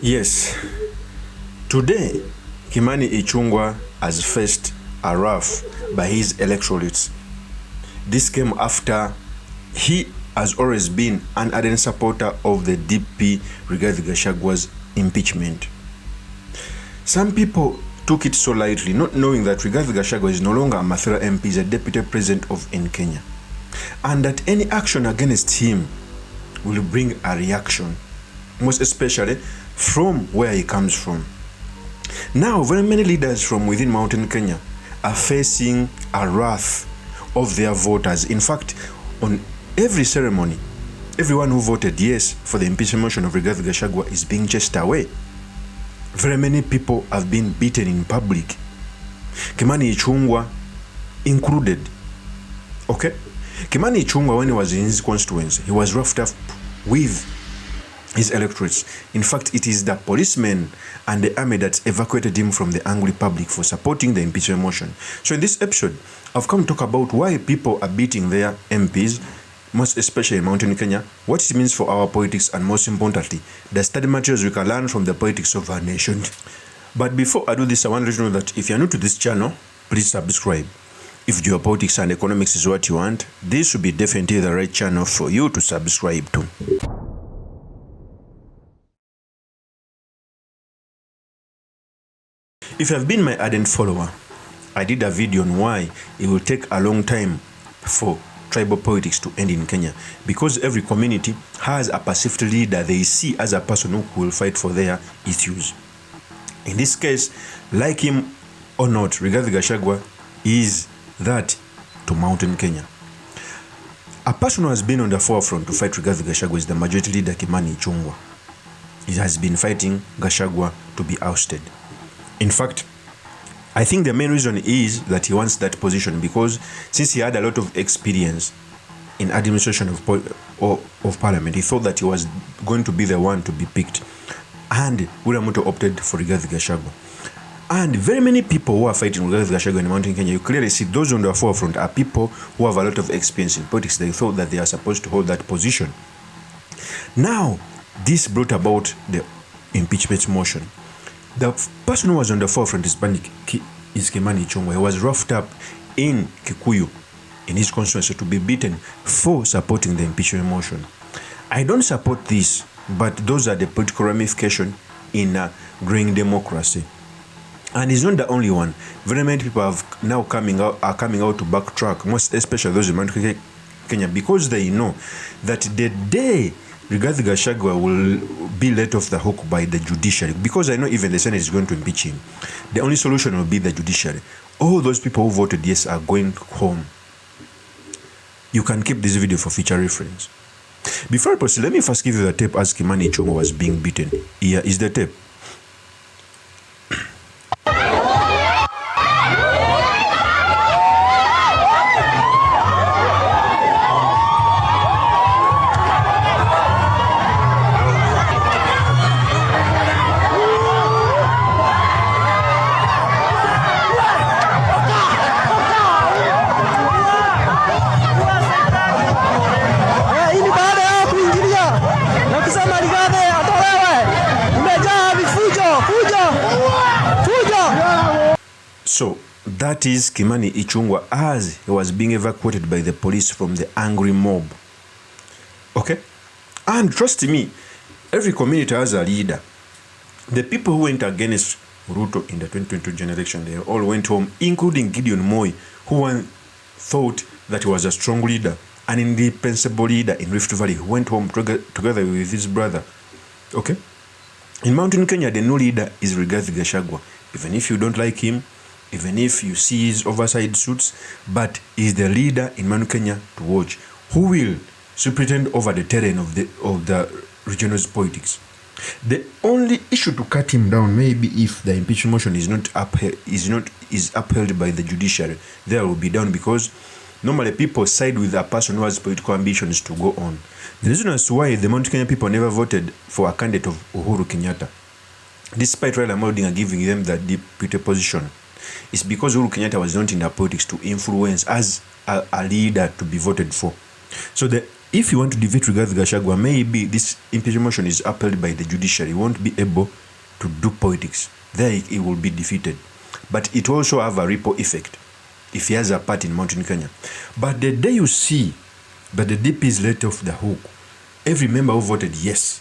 Yes, today Kimani Ichungwa has faced a wrath by his electorates. This came after he has always been an ardent supporter of the DP Rigathi Gachagua's impeachment. Some people took it so lightly, not knowing that Rigathi Gachagua is no longer a Mathura MP, is a deputy president of Kenya, and that any action against him will bring a reaction, most especially from where he comes from. Now, very many leaders from within Mountain Kenya are facing a wrath of their voters. In fact, on every ceremony, everyone who voted yes for the impeachment motion of Rigathi Gachagua is being chased away. Very many people have been beaten in public, Kimani Ichungwa included. Okay? Kimani Ichungwa, when he was in his constituency, he was roughed up with his electorates. In fact, it is the policemen and the army that evacuated him from the angry public for supporting the impeachment motion. So in this episode, I've come to talk about why people are beating their MPs, most especially in Mountain Kenya, what it means for our politics, and most importantly, the study materials we can learn from the politics of our nation. But before I do this, I want to let you know that if you're new to this channel, please subscribe. If geopolitics and economics is what you want, this will be definitely the right channel for you to subscribe to. If you have been my ardent follower, I did a video on why it will take a long time for tribal politics to end in Kenya, because every community has a perceived leader they see as a person who will fight for their issues. In this case, like him or not, Rigathi Gachagua is that to Mountain Kenya. A person who has been on the forefront to fight Rigathi Gachagua is the majority leader Kimani Ichungwa. He has been fighting Gachagua to be ousted. In fact, I think the main reason is that he wants that position because since he had a lot of experience in administration of parliament, he thought that he was going to be the one to be picked. And William Ruto opted for Rigathi Gachagua. And very many people who are fighting Rigathi Gachagua in Mountain Kenya, you clearly see those on the forefront are people who have a lot of experience in politics. They thought that they are supposed to hold that position. Now, this brought about the impeachment motion. The person who was on the forefront is Kimani Ichungwa. He was roughed up in Kikuyu, in his constituency, to be beaten for supporting the impeachment motion. I don't support this, but those are the political ramifications in a growing democracy. And he's not the only one. Very many people are now coming out to backtrack, most especially those in Kenya, because they know that the day Rigathi Gachagua will be let off the hook by the judiciary, because I know even the Senate is going to impeach him. The only solution will be the judiciary. All those people who voted yes are going home. You can keep this video for future reference. Before I proceed, let me first give you the tape as Kimani Ichungwa was being beaten. Here is the tape. So that is Kimani Ichungwa as he was being evacuated by the police from the angry mob. Okay? And trust me, every community has a leader. The people who went against Ruto in the 2022 general election, they all went home, including Gideon Moi, who thought that he was a strong leader, an indispensable leader in Rift Valley, who went home together with his brother. Okay? In Mountain Kenya, the new leader is Rigathi Gachagua. Even if you don't like him, even if you see his oversized suits, but he's the leader in Mountain Kenya to watch, who will superintend over the terrain of the regional politics. The only issue to cut him down, maybe if the impeachment motion is upheld by the judiciary, there will be down, because normally people side with a person who has political ambitions to go on. The reason as to why the Mount Kenya people never voted for a candidate of Uhuru Kenyatta, despite Raila Odinga giving them the deputy position, is because Uhuru Kenyatta was not in the politics to influence as a leader to be voted for. So the if you want to defeat Rigathi Gachagua, maybe this impeachment motion is upheld by the judiciary. He won't be able to do politics. There he will be defeated. But it also have a ripple effect if he has a part in Mountain Kenya. But the day you see that the DP is let off the hook, every member who voted yes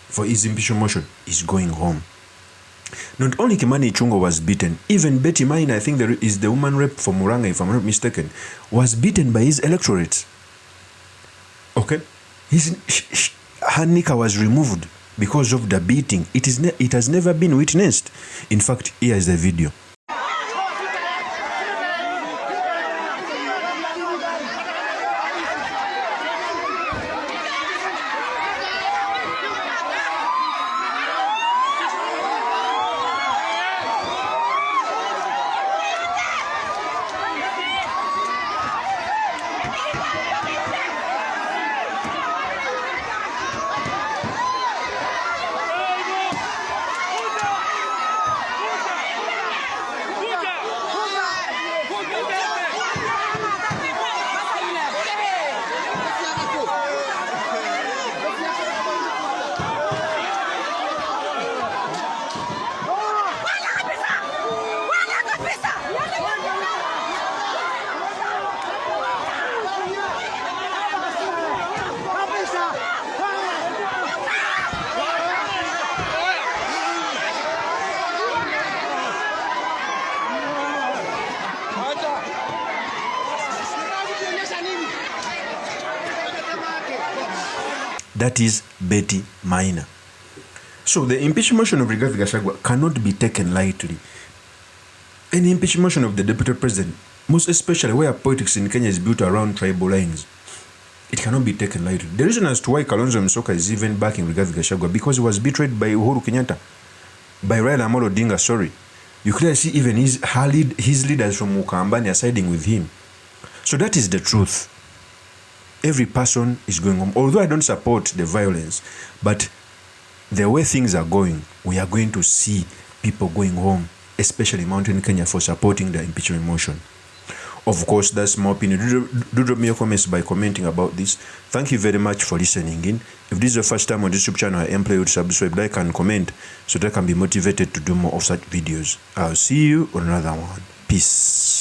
for his impeachment motion is going home. Not only KIMANI ICHUNGWA was beaten, even Betty Maina, I think there is the woman rep from Muranga, if I'm not mistaken, was beaten by his electorates. Okay? Her nika was removed because of the beating. It has never been witnessed. In fact, here is the video. That is Betty Maina. So the impeachment motion of Rigathi Gachagua cannot be taken lightly. Any impeachment motion of the deputy president, most especially where politics in Kenya is built around tribal lines, it cannot be taken lightly. The reason as to why Kalonzo Musyoka is even backing Rigathi Gachagua, because he was betrayed by Uhuru Kenyatta, by Raila Amolo Odinga, sorry. You clearly see even his leaders from Ukambani are siding with him. So that is the truth. Every person is going home. Although I don't support the violence, but the way things are going, we are going to see people going home, especially Mountain Kenya, for supporting the impeachment motion. Of course, that's my opinion. Do drop me your comments by commenting about this. Thank you very much for listening in. If this is your first time on this YouTube channel, I implore you to subscribe, like, and comment so that I can be motivated to do more of such videos. I'll see you on another one. Peace.